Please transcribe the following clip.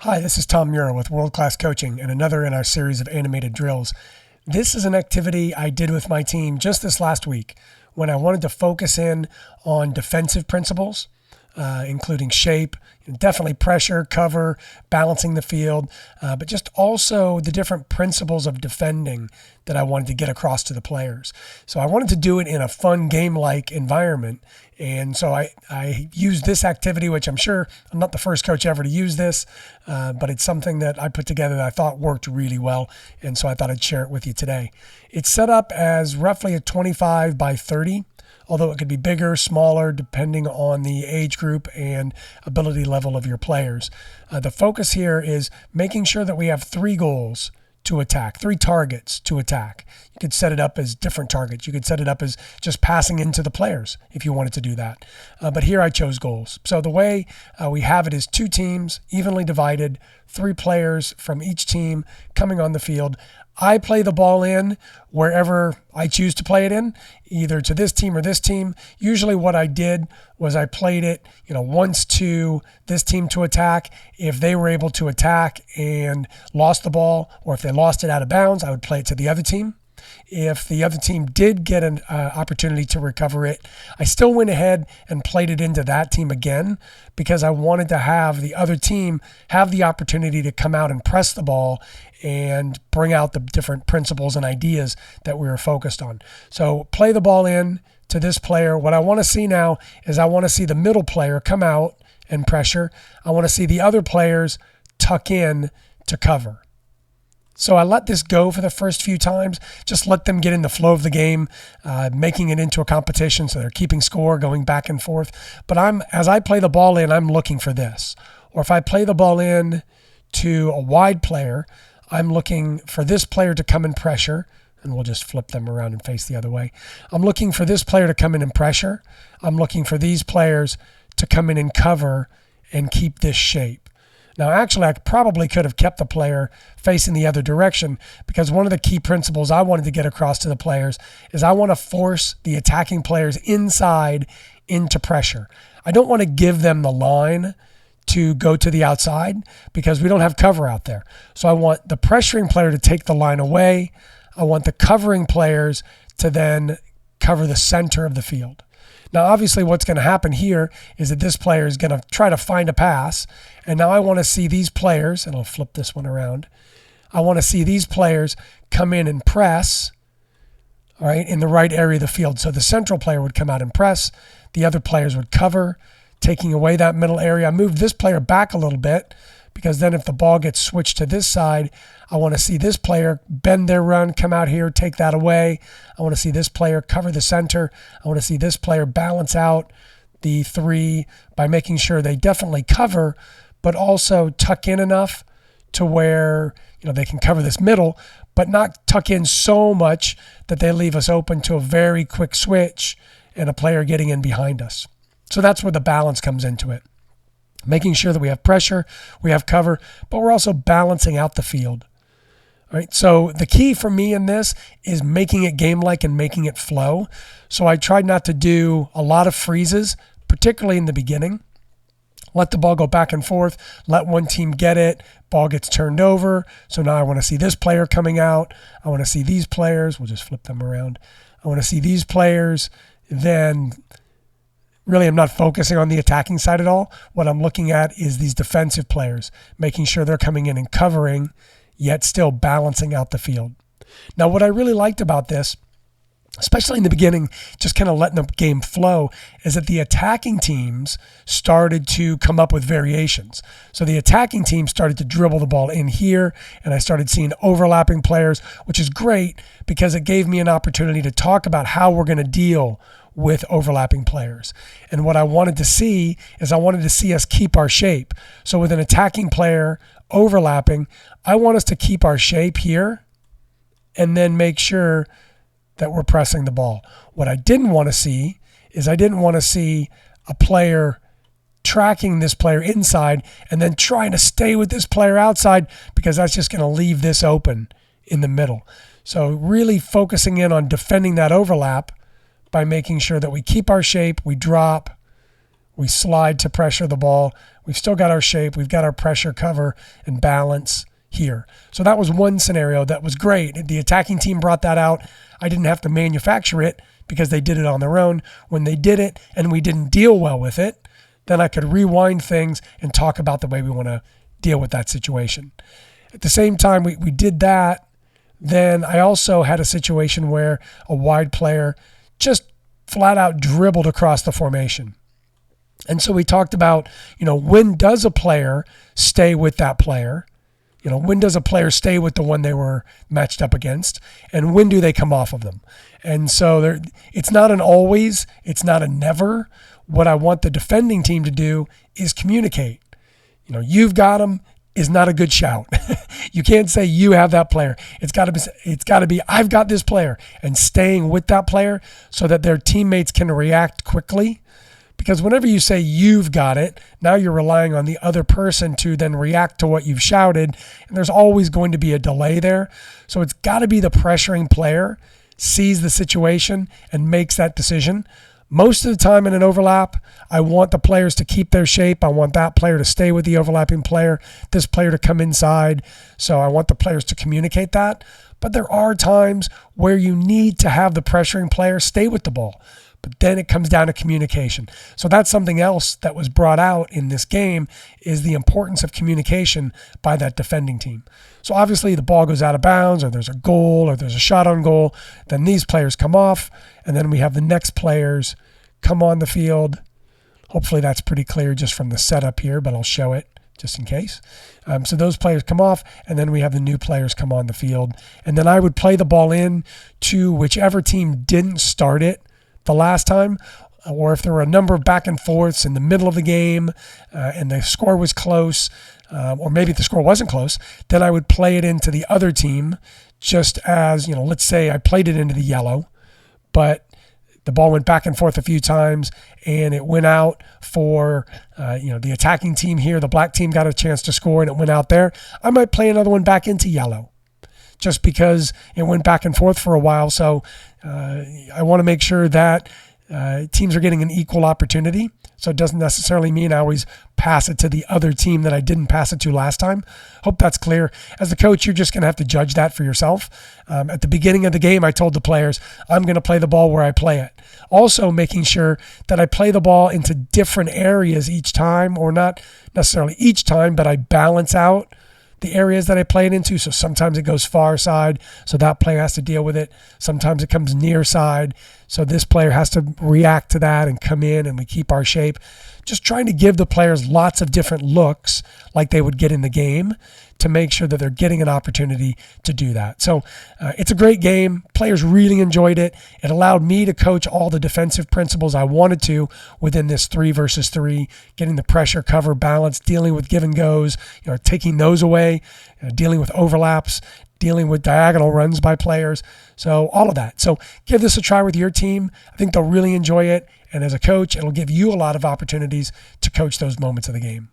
Hi, this is Tom Muir with World Class Coaching and another in our series of animated drills. This is an activity I did with my team just this last week when I wanted to focus in on defensive principles, including shape, definitely pressure, cover, balancing the field, but just also the different principles of defending that I wanted to get across to the players. So I wanted to do it in a fun game-like environment. And so I used this activity, which I'm sure I'm not the first coach ever to use this, but it's something that I put together that I thought worked really well. And so I thought I'd share it with you today. It's set up as roughly a 25 by 30, although it could be bigger, smaller, depending on the age group and ability level of your players. The focus here is making sure that we have three goals to attack, three targets to attack. You could set it up as different targets. You could set it up as just passing into the players if you wanted to do that. But here I chose goals. So the way we have it is two teams, evenly divided, three players from each team coming on the field. I play the ball in wherever I choose to play it in, either to this team or this team. Usually what I did was I played it, once to this team to attack. If they were able to attack and lost the ball, or if they lost it out of bounds, I would play it to the other team. If the other team did get an opportunity to recover it, I still went ahead and played it into that team again because I wanted to have the other team have the opportunity to come out and press the ball and bring out the different principles and ideas that we were focused on. So play the ball in to this player. What I want to see now is I want to see the middle player come out and pressure. I want to see the other players tuck in to cover. So I let this go for the first few times, just let them get in the flow of the game, making it into a competition so they're keeping score, going back and forth. But as I play the ball in, I'm looking for this. Or if I play the ball in to a wide player, I'm looking for this player to come in pressure, and we'll just flip them around and face the other way. I'm looking for this player to come in and pressure. I'm looking for these players to come in and cover and keep this shape. Now, actually, I probably could have kept the player facing the other direction because one of the key principles I wanted to get across to the players is I want to force the attacking players inside into pressure. I don't want to give them the line to go to the outside because we don't have cover out there. So I want the pressuring player to take the line away. I want the covering players to then cover the center of the field. Now, obviously, what's going to happen here is that this player is going to try to find a pass. And now I want to see these players, and I'll flip this one around. I want to see these players come in and press, all right, in the right area of the field. So the central player would come out and press. The other players would cover, taking away that middle area. I moved this player back a little bit because then if the ball gets switched to this side, I want to see this player bend their run, come out here, take that away. I want to see this player cover the center. I want to see this player balance out the three by making sure they definitely cover, but also tuck in enough to where they can cover this middle, but not tuck in so much that they leave us open to a very quick switch and a player getting in behind us. So that's where the balance comes into it. Making sure that we have pressure, we have cover, but we're also balancing out the field. All right, so the key for me in this is making it game-like and making it flow. So I tried not to do a lot of freezes, particularly in the beginning. Let the ball go back and forth. Let one team get it. Ball gets turned over. So now I want to see this player coming out. I want to see these players. We'll just flip them around. I want to see these players. Then really I'm not focusing on the attacking side at all. What I'm looking at is these defensive players, making sure they're coming in and covering, yet still balancing out the field. Now, what I really liked about this, especially in the beginning, just kind of letting the game flow, is that the attacking teams started to come up with variations. So the attacking team started to dribble the ball in here, and I started seeing overlapping players, which is great because it gave me an opportunity to talk about how we're going to deal with overlapping players. And what I wanted to see is I wanted to see us keep our shape. So with an attacking player overlapping, I want us to keep our shape here and then make sure that we're pressing the ball. What I didn't want to see is I didn't want to see a player tracking this player inside and then trying to stay with this player outside because that's just going to leave this open in the middle. So really focusing in on defending that overlap by making sure that we keep our shape, we drop, We slide to pressure the ball. We've still got our shape. We've got our pressure, cover, and balance here. So that was one scenario that was great. The attacking team brought that out. I didn't have to manufacture it because they did it on their own. When they did it and we didn't deal well with it, then I could rewind things and talk about the way we want to deal with that situation. At the same time we did that, then I also had a situation where a wide player just flat out dribbled across the formation. And so we talked about, when does a player stay with that player? When does a player stay with the one they were matched up against? And when do they come off of them? And so it's not an always, it's not a never. What I want the defending team to do is communicate. You've got them is not a good shout. You can't say you have that player. It's got to be I've got this player, and staying with that player so that their teammates can react quickly. Because whenever you say you've got it, now you're relying on the other person to then react to what you've shouted, and there's always going to be a delay there. So it's got to be the pressuring player sees the situation and makes that decision. Most of the time in an overlap, I want the players to keep their shape. I want that player to stay with the overlapping player, this player to come inside. So I want the players to communicate that. But there are times where you need to have the pressuring player stay with the ball. But then it comes down to communication. So that's something else that was brought out in this game, is the importance of communication by that defending team. So obviously the ball goes out of bounds, or there's a goal, or there's a shot on goal. Then these players come off, and then we have the next players come on the field. Hopefully that's pretty clear just from the setup here, but I'll show it just in case. So those players come off, and then we have the new players come on the field. And then I would play the ball in to whichever team didn't start it the last time, or if there were a number of back and forths in the middle of the game and the score was close, or maybe the score wasn't close, then I would play it into the other team, just as, let's say I played it into the yellow, but the ball went back and forth a few times and it went out for, the attacking team here. The black team got a chance to score and it went out there. I might play another one back into yellow, just because it went back and forth for a while. So I want to make sure that teams are getting an equal opportunity. So it doesn't necessarily mean I always pass it to the other team that I didn't pass it to last time. Hope that's clear. As the coach, you're just going to have to judge that for yourself. At the beginning of the game, I told the players, I'm going to play the ball where I play it. Also making sure that I play the ball into different areas each time, or not necessarily each time, but I balance out the areas that I play it into. So sometimes it goes far side, so that player has to deal with it. Sometimes it comes near side, so this player has to react to that and come in, and we keep our shape. Just trying to give the players lots of different looks like they would get in the game to make sure that they're getting an opportunity to do that. So it's a great game. Players really enjoyed it. It allowed me to coach all the defensive principles I wanted to within this 3 versus 3, getting the pressure, cover, balance, dealing with give and goes, taking those away, dealing with overlaps, dealing with diagonal runs by players. So all of that. So give this a try with your team. I think they'll really enjoy it. And as a coach, it'll give you a lot of opportunities to coach those moments of the game.